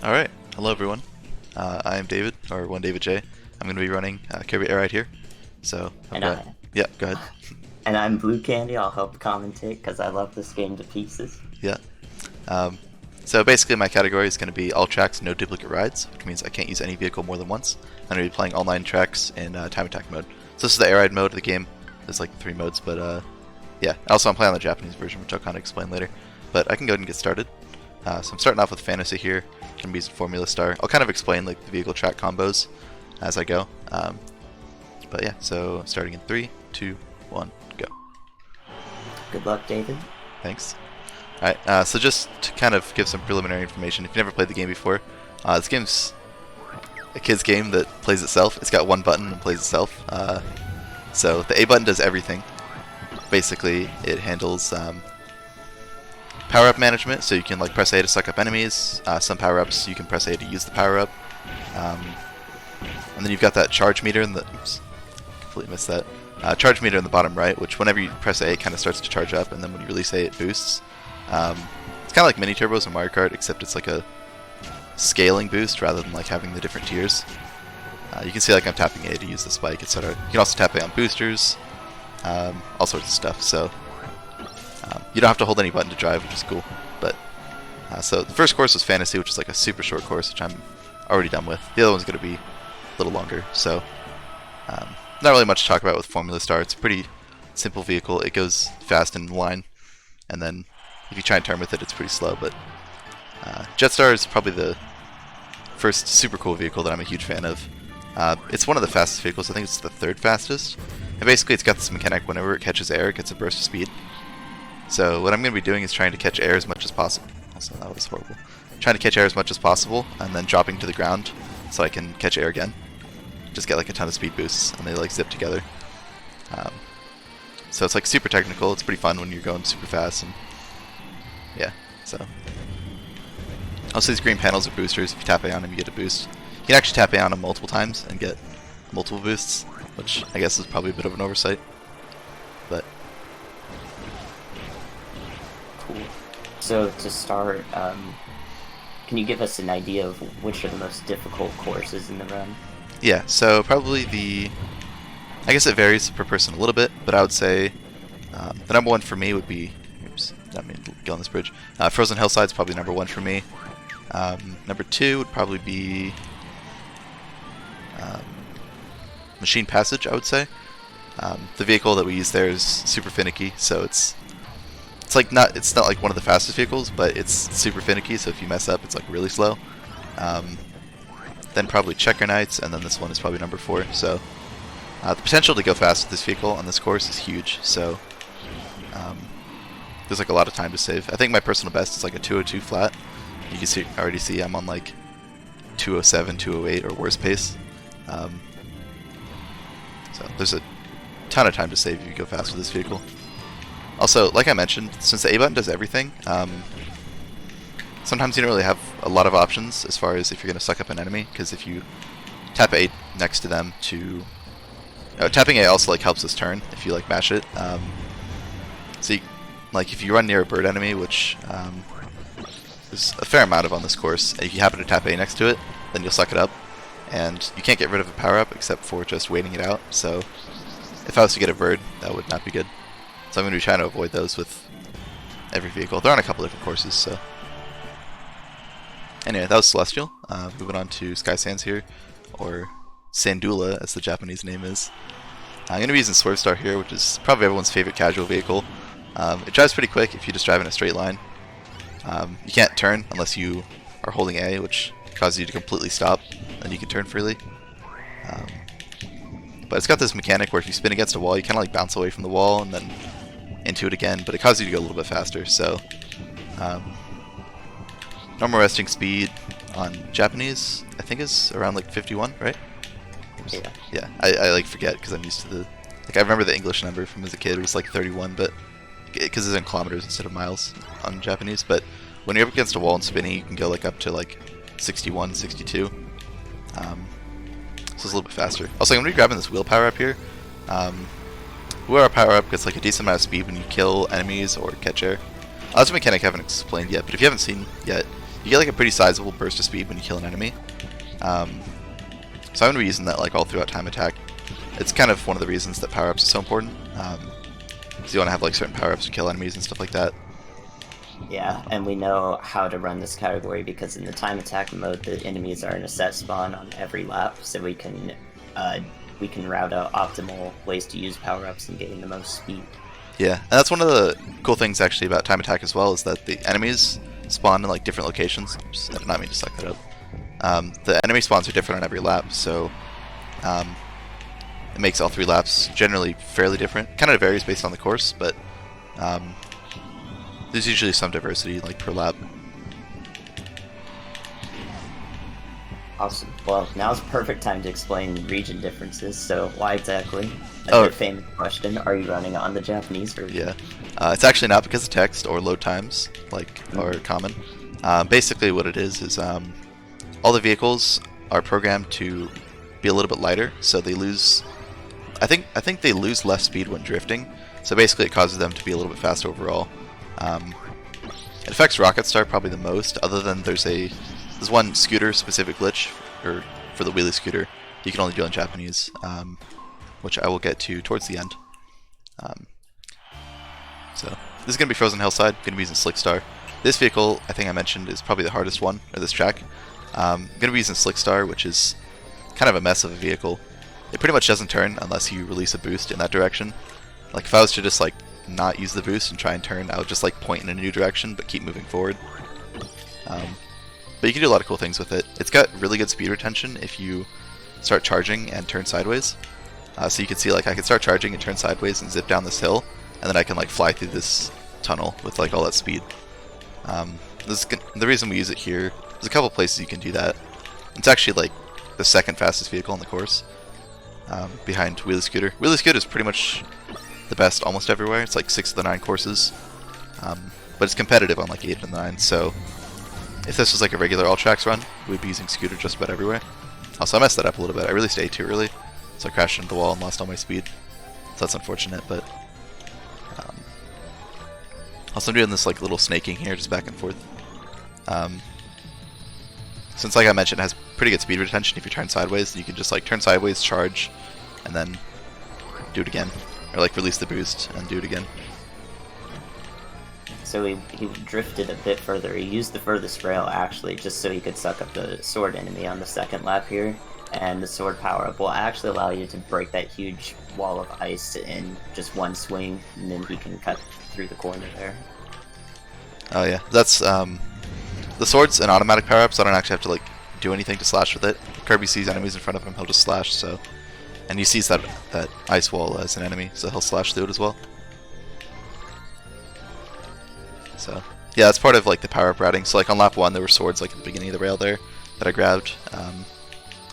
Alright, hello everyone. I am David, or 1davidj. I'm going to be running Kirby Air right here. So, And I yeah, go ahead. and I'm Blue Candy. I'll help commentate because I love this game to pieces. Yeah. Um, so basically my category is going to be all tracks, no duplicate rides, which means I can't use any vehicle more than once. I'm going to be playing all 9 tracks in time attack mode. So this is the air ride mode of the game. There's like 3 modes, but yeah. Also I'm playing on the Japanese version, which I'll kind of explain later. But I can go ahead and get started. So I'm starting off with Fantasy here. Going to be using Formula Star. I'll kind of explain like the vehicle track combos as I go. But yeah, so starting in 3, 2, 1, go. Good luck, David. Thanks. Alright, so just to kind of give some preliminary information, if you've never played the game before, this game's a kid's game that plays itself. It's got one button and plays itself. So the A button does everything. Basically, it handles power-up management, so you can like press A to suck up enemies. Some power-ups you can press A to use the power-up. And then you've got that charge meter in the... Oops, completely missed that. Charge meter in the bottom right, which whenever you press A, it kind of starts to charge up, and then when you release A, it boosts. It's kind of like mini turbos in Mario Kart, except it's like a scaling boost rather than like having the different tiers. You can see like I'm tapping A to use the spike, etc. You can also tap A on boosters, all sorts of stuff. So you don't have to hold any button to drive, which is cool. But so the first course was Fantasy, which is like a super short course, which I'm already done with. The other one's going to be a little longer. So not really much to talk about with Formula Star. It's a pretty simple vehicle. It goes fast in line, and then if you try and turn with it, it's pretty slow. But Jetstar is probably the first super cool vehicle that I'm a huge fan of. It's one of the fastest vehicles. I think it's the 3rd fastest. And basically, it's got this mechanic: whenever it catches air, it gets a burst of speed. So what I'm going to be doing is trying to catch air as much as possible. Also, that was horrible. Trying to catch air as much as possible, and then dropping to the ground so I can catch air again. Just get like a ton of speed boosts, and they like zip together. So it's like super technical. It's pretty fun when you're going super fast, and yeah. So also these green panels are boosters. If you tap A on them, you get a boost. You can actually tap A on them multiple times and get multiple boosts, which I guess is probably a bit of an oversight. But Cool. So to start, can you give us an idea of which are the most difficult courses in the run? yeah, so probably I guess it varies per person a little bit, but I would say the number 1 for me would be, oops, not mean to get on this bridge. Frozen Hillside's probably number 1 for me. Number 2 would probably be Machine Passage, I would say. The vehicle that we use there is super finicky, so it's not like one of the fastest vehicles, but it's super finicky, so if you mess up, it's like really slow. Then probably Checker Knights, and then this one is probably number 4. So the potential to go fast with this vehicle on this course is huge. So there's like a lot of time to save. I think my personal best is like a 202 flat. You can already see I'm on like 207, 208 or worse pace. So there's a ton of time to save if you go fast with this vehicle. Also, like I mentioned, since the A button does everything, sometimes you don't really have a lot of options as far as if you're going to suck up an enemy, because if you tap A next to them to... tapping A also like helps us turn if you like mash it. So you, like if you run near a bird enemy, which there's a fair amount of on this course, and if you happen to tap A next to it, then you'll suck it up. And you can't get rid of a power-up except for just waiting it out, so if I was to get a bird, that would not be good. So I'm going to be trying to avoid those with every vehicle. They're on a couple different courses, so... Anyway, that was Celestial. Moving on to Sky Sands here, or Sandula, as the Japanese name is. I'm going to be using Swerve Star here, which is probably everyone's favorite casual vehicle. It drives pretty quick if you just drive in a straight line. You can't turn unless you are holding A, which causes you to completely stop, and you can turn freely. But it's got this mechanic where if you spin against a wall, you kind of like bounce away from the wall and then into it again, but it causes you to go a little bit faster. So normal resting speed on Japanese, I think, is around like 51, right? Yeah. Yeah, I like forget because I'm used to the... Like I remember the English number from as a kid, it was like 31, but because it's in kilometers instead of miles on Japanese. But when you're up against a wall and spinning, you can go like up to like 61, 62. So it's a little bit faster. Also, I'm going to be grabbing this wheel power up here. Wheel power up gets like a decent amount of speed when you kill enemies or catch air. That's a mechanic I haven't explained yet, but if you haven't seen yet, you get like a pretty sizable burst of speed when you kill an enemy. So I'm going to be using that like all throughout time attack. It's kind of one of the reasons that power-ups are so important. Because you want to have like certain power-ups to kill enemies and stuff like that. Yeah, and we know how to run this category because in the time attack mode, the enemies are in a set spawn on every lap, so we can route out optimal ways to use power-ups and gain the most speed. Yeah, and that's one of the cool things actually about time attack as well, is that the enemies spawn in like different locations. Oops, I did not mean to suck that up. The enemy spawns are different on every lap, so it makes all 3 laps generally fairly different. Kind of varies based on the course, but there's usually some diversity like per lap. Awesome. Well, now's the perfect time to explain region differences, so why exactly? A good famous question, are you running on the Japanese version? Yeah. It's actually not because of text or load times, like, are common. Basically what it is all the vehicles are programmed to be a little bit lighter, so they lose... I think they lose less speed when drifting, so basically it causes them to be a little bit faster overall. It affects Rocket Star probably the most, other than there's one scooter-specific glitch for the wheelie scooter you can only do in Japanese, which I will get to towards the end. So this is going to be Frozen Hillside, going to be using Slick Star. This vehicle, I think I mentioned, is probably the hardest one, or this track. I'm going to be using Slick Star, which is kind of a mess of a vehicle. It pretty much doesn't turn unless you release a boost in that direction. Like if I was to just like not use the boost and try and turn, I would just like point in a new direction but keep moving forward. But you can do a lot of cool things with it. It's got really good speed retention if you start charging and turn sideways. So you can see like I can start charging and turn sideways and zip down this hill, and then I can like fly through this tunnel with like all that speed. The reason we use it here, there's a couple places you can do that. It's actually like the second fastest vehicle on the course, behind Wheelie Scooter. Wheelie Scooter is pretty much the best almost everywhere. It's like 6 of the 9 courses, but it's competitive on like 8 of the 9. So if this was like a regular all tracks run, we'd be using Scooter just about everywhere. Also, I messed that up a little bit. I really stayed too early, so I crashed into the wall and lost all my speed. So that's unfortunate, but also I'm doing this like little snaking here, just back and forth. Since like I mentioned, it has pretty good speed retention if you turn sideways. You can just like turn sideways, charge, and then do it again. Or like release the boost and do it again. So he drifted a bit further. He used the furthest rail actually just so he could suck up the sword enemy on the second lap here. And the sword power-up will actually allow you to break that huge wall of ice in just one swing, and then he can cut through the corner there. Oh yeah, that's the sword's an automatic power-up, so I don't actually have to like do anything to slash with it. If Kirby sees enemies in front of him, he'll just slash. So, and he sees that ice wall as an enemy, so he'll slash through it as well. So yeah, that's part of like the power-up routing. So like on lap 1 there were swords like at the beginning of the rail there that I grabbed.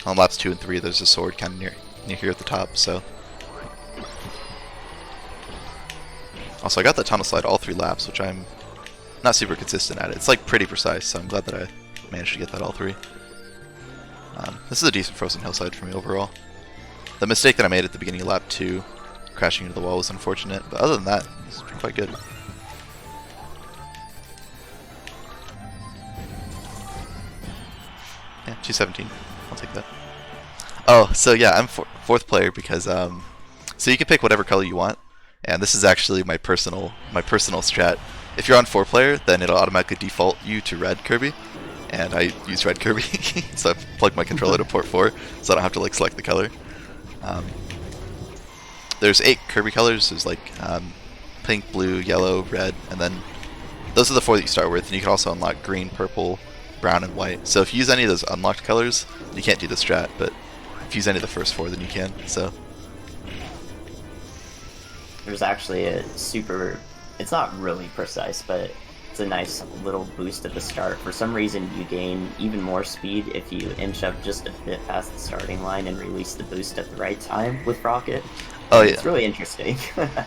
On laps 2 and 3 there's a sword kind of near here at the top. So also I got the tunnel slide all 3 laps, which I'm not super consistent at it. It's like pretty precise, so I'm glad that I managed to get that all 3. This is a decent Frozen Hillside for me overall. The mistake that I made at the beginning of lap 2, crashing into the wall, was unfortunate, but other than that, it's quite good. Yeah, 217. I'll take that. Oh, so yeah, I'm 4th player because so you can pick whatever color you want, and this is actually my personal strat. If you're on 4-player, then it'll automatically default you to red Kirby, and I use red Kirby, so I plugged my controller to port 4, so I don't have to like select the color. There's 8 Kirby colors. There's like pink, blue, yellow, red, and then those are the 4 that you start with, and you can also unlock green, purple, brown, and white. So if you use any of those unlocked colors, you can't do the strat, but if you use any of the first 4, then you can. So there's actually a super, it's not really precise, but it's a nice little boost at the start. For some reason you gain even more speed if you inch up just a bit past the starting line and release the boost at the right time with Rocket. Oh yeah, it's really interesting.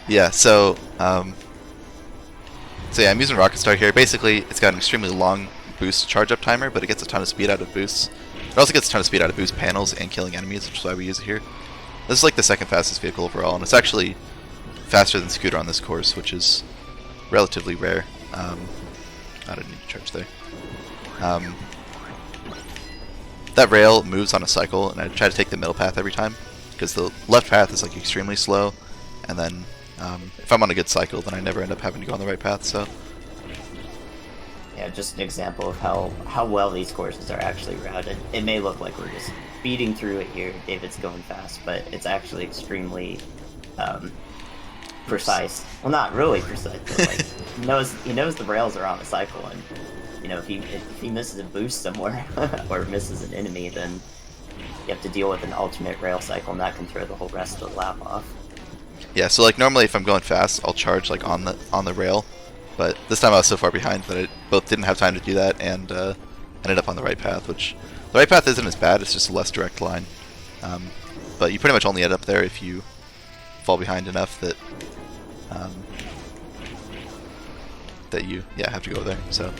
Yeah, so yeah, I'm using Rocket Star here. Basically it's got an extremely long boost charge up timer, but it gets a ton of speed out of boosts. It also gets a ton of speed out of boost panels and killing enemies, which is why we use it here. This is like the 2nd fastest vehicle overall, and it's actually faster than Scooter on this course, which is relatively rare. I didn't need to charge there. that rail moves on a cycle, and I try to take the middle path every time, because the left path is like extremely slow, and then if I'm on a good cycle, then I never end up having to go on the right path. So yeah, just an example of how well these courses are actually routed. It may look like we're just speeding through it here. David's going fast, but it's actually extremely precise. Well, not really precise, but like he knows the rails are on the cycle, and you know, if he misses a boost somewhere or misses an enemy, then you have to deal with an alternate rail cycle, and that can throw the whole rest of the lap off. yeah, so like normally if I'm going fast, I'll charge like on the rail, but this time I was so far behind that I both didn't have time to do that and ended up on the right path, which the right path isn't as bad, it's just a less direct line. But you pretty much only end up there if you fall behind enough that that you have to go there. So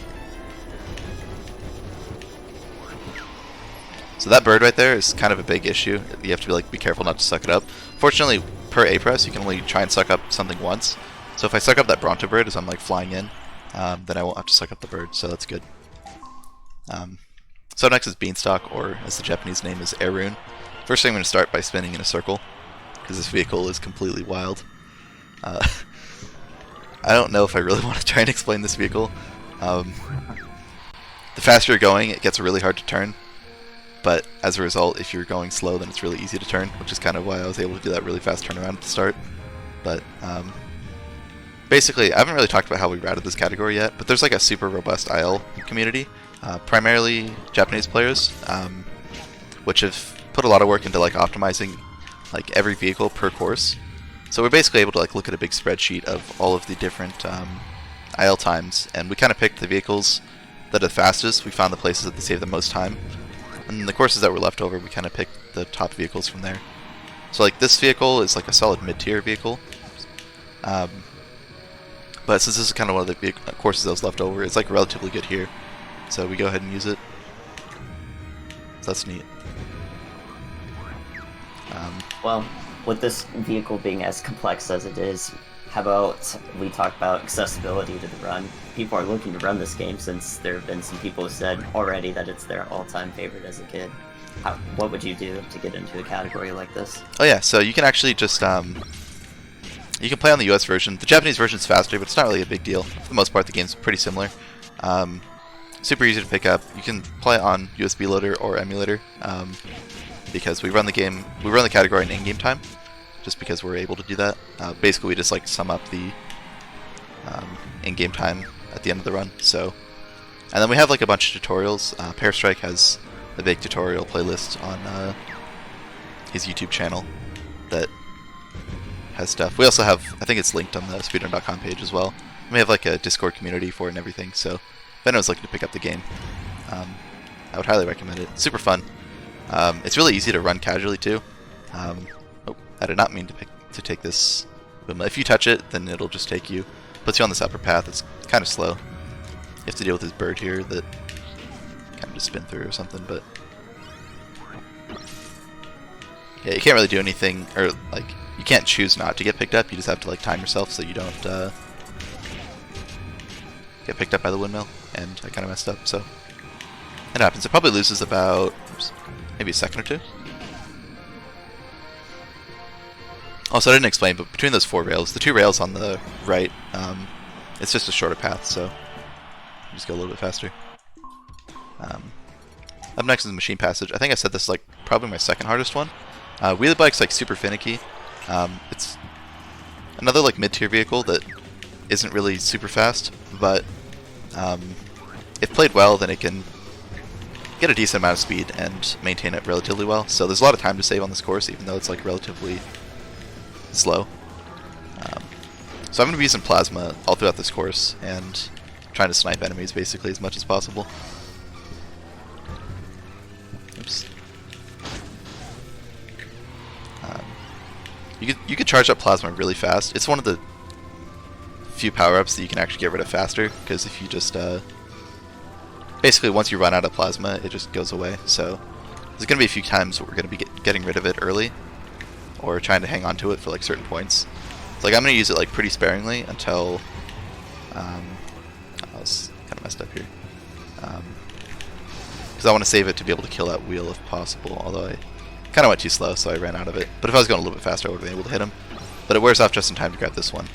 that bird right there is kind of a big issue. You have to be careful not to suck it up. Fortunately, per A press, you can only try and suck up something once. So if I suck up that Bronto bird as I'm like flying in, then I won't have to suck up the bird. So that's good. So next is Beanstalk, or as the Japanese name is, Arun. First thing I'm going to start by spinning in a circle, because this vehicle is completely wild. I don't know if I really want to try and explain this vehicle. The faster you're going, it gets really hard to turn. But as a result, if you're going slow, then it's really easy to turn, which is kind of why I was able to do that really fast turnaround at the start. But basically, I haven't really talked about how we routed this category yet, but there's like a super robust IL community, primarily Japanese players, which have put a lot of work into like optimizing like every vehicle per course. So we're basically able to like look at a big spreadsheet of all of the different IL times, and we kind of picked the vehicles that are the fastest. We found the places that they save the most time. And the courses that were left over, we kind of picked the top vehicles from there. So like this vehicle is like a solid mid-tier vehicle. But since this is kind of one of the courses that was left over, it's like relatively good here. So we go ahead and use it. So that's neat. Well, with this vehicle being as complex as it is, how about we talk about accessibility to the run? People are looking to run this game since there have been some people who said already that it's their all-time favorite as a kid. What would you do to get into a category like this? Oh yeah, so you can actually just you can play on the US version. The Japanese version is faster, but it's not really a big deal. For the most part, the game's pretty similar. Super easy to pick up. You can play on USB loader or emulator, because we run the category in in-game time, just because we're able to do that. Basically, we just like sum up the in-game time at the end of the run. So, and then we have like a bunch of tutorials. Pearstrike has a big tutorial playlist on his YouTube channel that has stuff. We also have, I think it's linked on the speedrun.com page as well. We have like a Discord community for it and everything. So if anyone's looking to pick up the game, I would highly recommend it. It's super fun. It's really easy to run casually too. Oh, I did not mean to take this. If you touch it, then it'll just take you. Puts you on this upper path. It's kind of slow. You have to deal with this bird here that kind of just spin through or something. But yeah, you can't really do anything, or like you can't choose not to get picked up. You just have to like time yourself so you don't get picked up by the windmill. And I kind of messed up, so it happens. It probably loses about maybe a second or two. Also, I didn't explain, but between those four rails, the two rails on the right, it's just a shorter path, so you just go a little bit faster. Up next is the Machine Passage. I think I said this is like probably my second hardest one. Wheelie Bike's like super finicky. It's another like mid-tier vehicle that isn't really super fast, but if played well, then it can get a decent amount of speed and maintain it relatively well. So there's a lot of time to save on this course, even though it's like relatively slow. So I'm going to be using Plasma all throughout this course and trying to snipe enemies basically as much as possible. Oops. You could charge up Plasma really fast. It's one of the few power-ups that you can actually get rid of faster, because if you just basically once you run out of Plasma, it just goes away. So there's going to be a few times where we're going to be getting rid of it early, or trying to hang on to it for like certain points. So like I'm going to use it like pretty sparingly until I was kind of messed up here. because I want to save it to be able to kill that wheel if possible, although I kind of went too slow, so I ran out of it. But if I was going a little bit faster, I would have been able to hit him. But it wears off just in time to grab this one.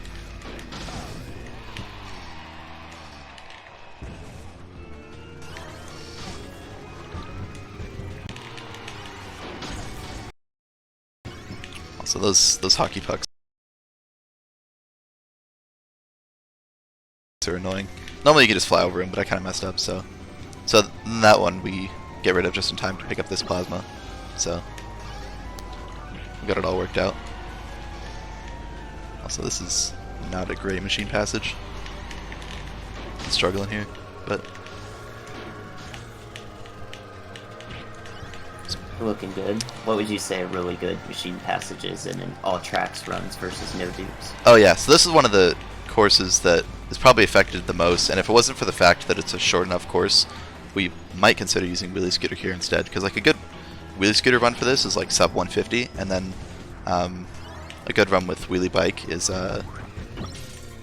Also, those hockey pucks are annoying. Normally you can just fly over him, but I kind of messed up, so that one we get rid of just in time to pick up this plasma. So we got it all worked out. Also, this is not a great machine passage. I'm struggling here, but looking good. What would you say a really good machine passage is in an all tracks runs versus no dupes? oh yeah, so this is one of the courses that is probably affected the most, and if it wasn't for the fact that it's a short enough course, we might consider using wheelie scooter here instead, because like a good wheelie scooter run for this is like sub 150, and then a good run with wheelie bike is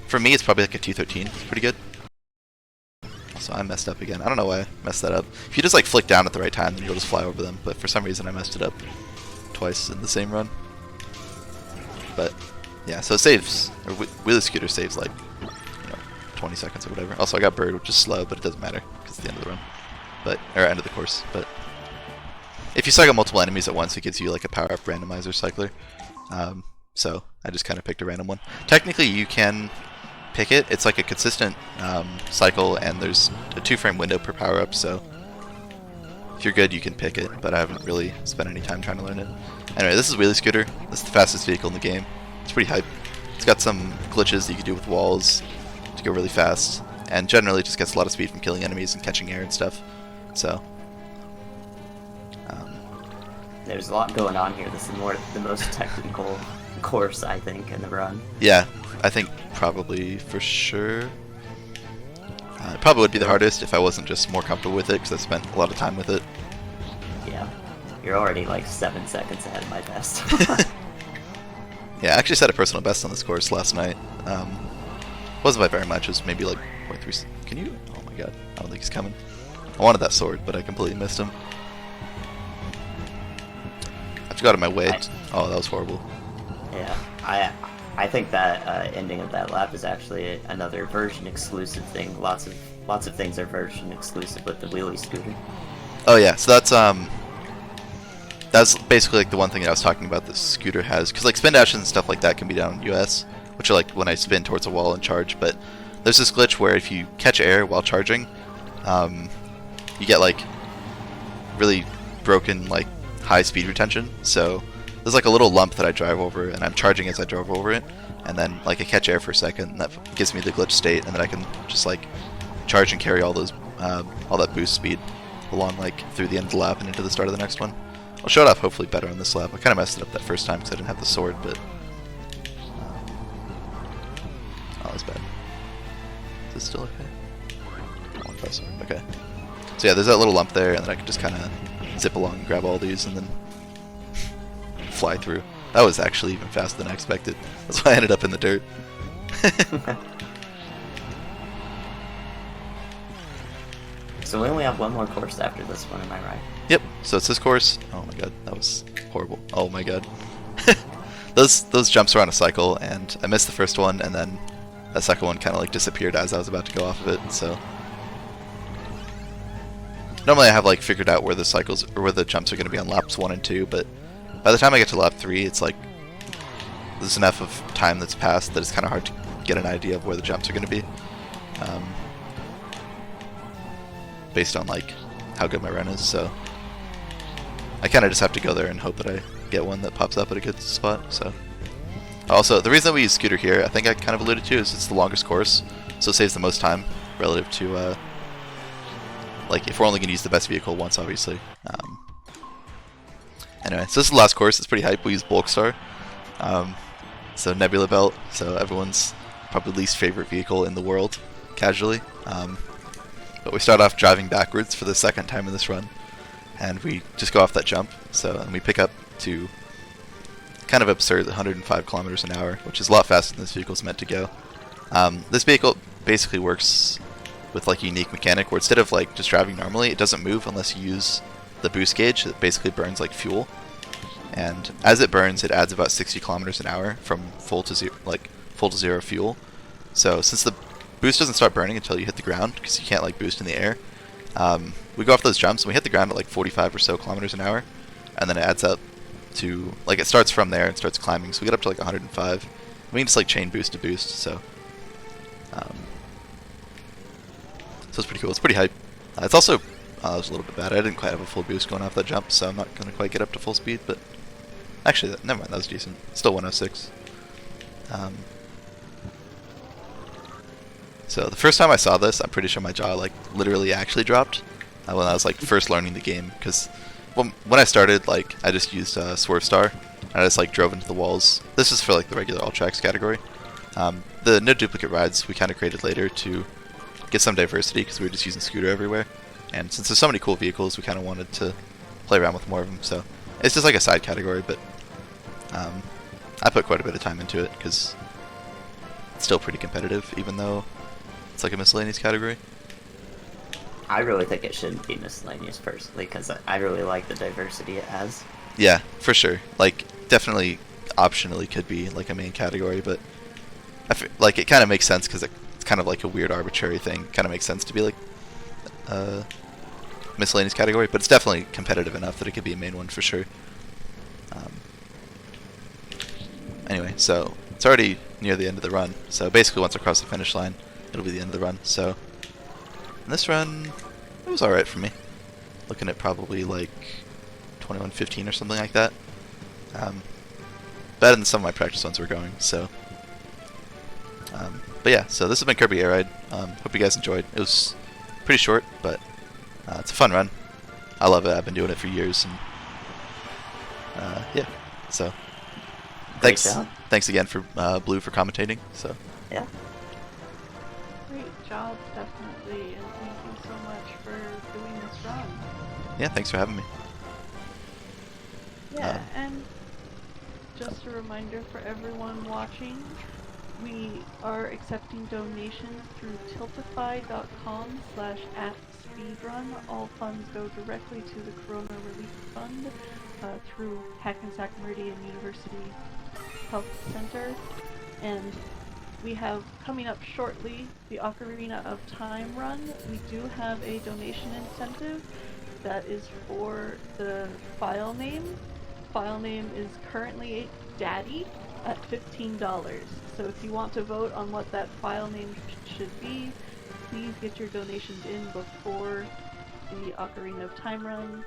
for me it's probably like a 213. It's pretty good. So I messed up again. I don't know why I messed that up. If you just like flick down at the right time, then you'll just fly over them, but for some reason I messed it up twice in the same run. But yeah, so it saves, or wheelie scooter saves like 20 seconds or whatever. Also I got bird, which is slow, but it doesn't matter because it's the end of the run, or end of the course. But if you cycle multiple enemies at once, it gives you like a power up randomizer cycler. So I just kind of picked a random one. Technically you can pick it. It's like a consistent cycle, and there's a 2-frame window per power up, so if you're good you can pick it, but I haven't really spent any time trying to learn it. Anyway, this is wheelie scooter. This is the fastest vehicle in the game. It's pretty hype. It's got some glitches that you can do with walls to go really fast, and generally just gets a lot of speed from killing enemies and catching air and stuff. So there's a lot going on here. This is the most technical course, I think, in the run. yeah, I think probably for sure. It probably would be the hardest if I wasn't just more comfortable with it, because I spent a lot of time with it. Yeah, you're already like 7 seconds ahead of my best. Yeah, I actually set a personal best on this course last night. Wasn't by very much, it was maybe like 0.3. Can you? Oh my god, I don't think he's coming. I wanted that sword, but I completely missed him. I just got out of my way. Oh, that was horrible. Yeah, I think that ending of that lap is actually another version exclusive thing. Lots of things are version exclusive with the wheelie scooter. Oh yeah, so that's basically like the one thing that I was talking about. This scooter has, because like spin dashes and stuff like that can be done in US, which are like when I spin towards a wall and charge. But there's this glitch where if you catch air while charging, you get like really broken like high speed retention. So there's like a little lump that I drive over, and I'm charging as I drove over it, and then like I catch air for a second, and that gives me the glitch state, and then I can just like charge and carry all those all that boost speed along like through the end of the lap and into the start of the next one. I'll show it off hopefully better on this lap. I kind of messed it up that first time because I didn't have the sword, but oh, that's bad. Is this still okay? I want that sword. Okay. So yeah, there's that little lump there, and then I can just kind of zip along and grab all these and then fly through. That was actually even faster than I expected. That's why I ended up in the dirt. So we only have one more course after this one, am I right? Yep, so it's this course. Oh my god, that was horrible. Oh my god. Those jumps are on a cycle, and I missed the first one, and then that second one kind of like disappeared as I was about to go off of it, so normally I have like figured out where the cycles or where the jumps are going to be on laps 1 and 2, but by the time I get to lap 3, it's like there's enough of time that's passed that it's kind of hard to get an idea of where the jumps are going to be, based on like how good my run is. So I kind of just have to go there and hope that I get one that pops up at a good spot. So also, the reason that we use scooter here, I think I kind of alluded to, is it's the longest course, so it saves the most time relative to like if we're only going to use the best vehicle once, obviously. Anyway, so this is the last course. It's pretty hype. We use Bulk Star, so Nebula Belt, so everyone's probably least favorite vehicle in the world, casually. But we start off driving backwards for the second time in this run, and we just go off that jump. So and we pick up to kind of absurd 105 kilometers an hour, which is a lot faster than this vehicle's meant to go. This vehicle basically works with like a unique mechanic where instead of like just driving normally, it doesn't move unless you use the boost gauge. It basically burns like fuel, and as it burns, it adds about 60 kilometers an hour from full to zero fuel. So since the boost doesn't start burning until you hit the ground, because you can't like boost in the air, we go off those jumps and we hit the ground at like 45 or so kilometers an hour, and then it adds up to like it starts from there and starts climbing. So we get up to like 105. We can just like chain boost to boost. So it's pretty cool. It's pretty hype. It's also it was a little bit bad. I didn't quite have a full boost going off that jump, so I'm not gonna quite get up to full speed. But actually, never mind. That was decent. Still 106. So the first time I saw this, I'm pretty sure my jaw like literally actually dropped when I was like first learning the game. Because when I started, like I just used Swerve Star, and I just like drove into the walls. This is for like the regular all tracks category. The no duplicate rides we kind of created later to get some diversity because we were just using scooter everywhere. And since there's so many cool vehicles, we kind of wanted to play around with more of them. So it's just like a side category, but I put quite a bit of time into it because it's still pretty competitive, even though it's like a miscellaneous category. I really think it shouldn't be miscellaneous personally, because I really like the diversity it has. Yeah, for sure. Like, definitely optionally could be like a main category, but I feel like it kind of makes sense because it's kind of like a weird arbitrary thing. Kind of makes sense to be like a miscellaneous category, but it's definitely competitive enough that it could be a main one for sure. Anyway, so it's already near the end of the run. So basically, once I cross the finish line, it'll be the end of the run. So in this run, it was alright for me. Looking at probably like 21:15 or something like that. Better than some of my practice ones were going. So, but yeah. So this has been Kirby Air Ride. Hope you guys enjoyed. It was pretty short, but it's a fun run. I love it. I've been doing it for years, and yeah. So thanks again for Blue for commentating. So yeah. Great job, definitely, and thank you so much for doing this run. Yeah, thanks for having me. Yeah, and just a reminder for everyone watching, we are accepting donations through tiltify.com/@speedrun. All funds go directly to the Corona Relief Fund through Hackensack Meridian University Health Center. And we have coming up shortly the Ocarina of Time run. We do have a donation incentive that is for the file name. File name is currently Daddy at $15. So if you want to vote on what that file name should be, please get your donations in before the Ocarina of Time run.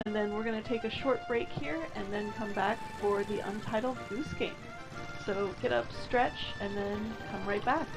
And then we're going to take a short break here and then come back for the Untitled Goose Game. So get up, stretch, and then come right back.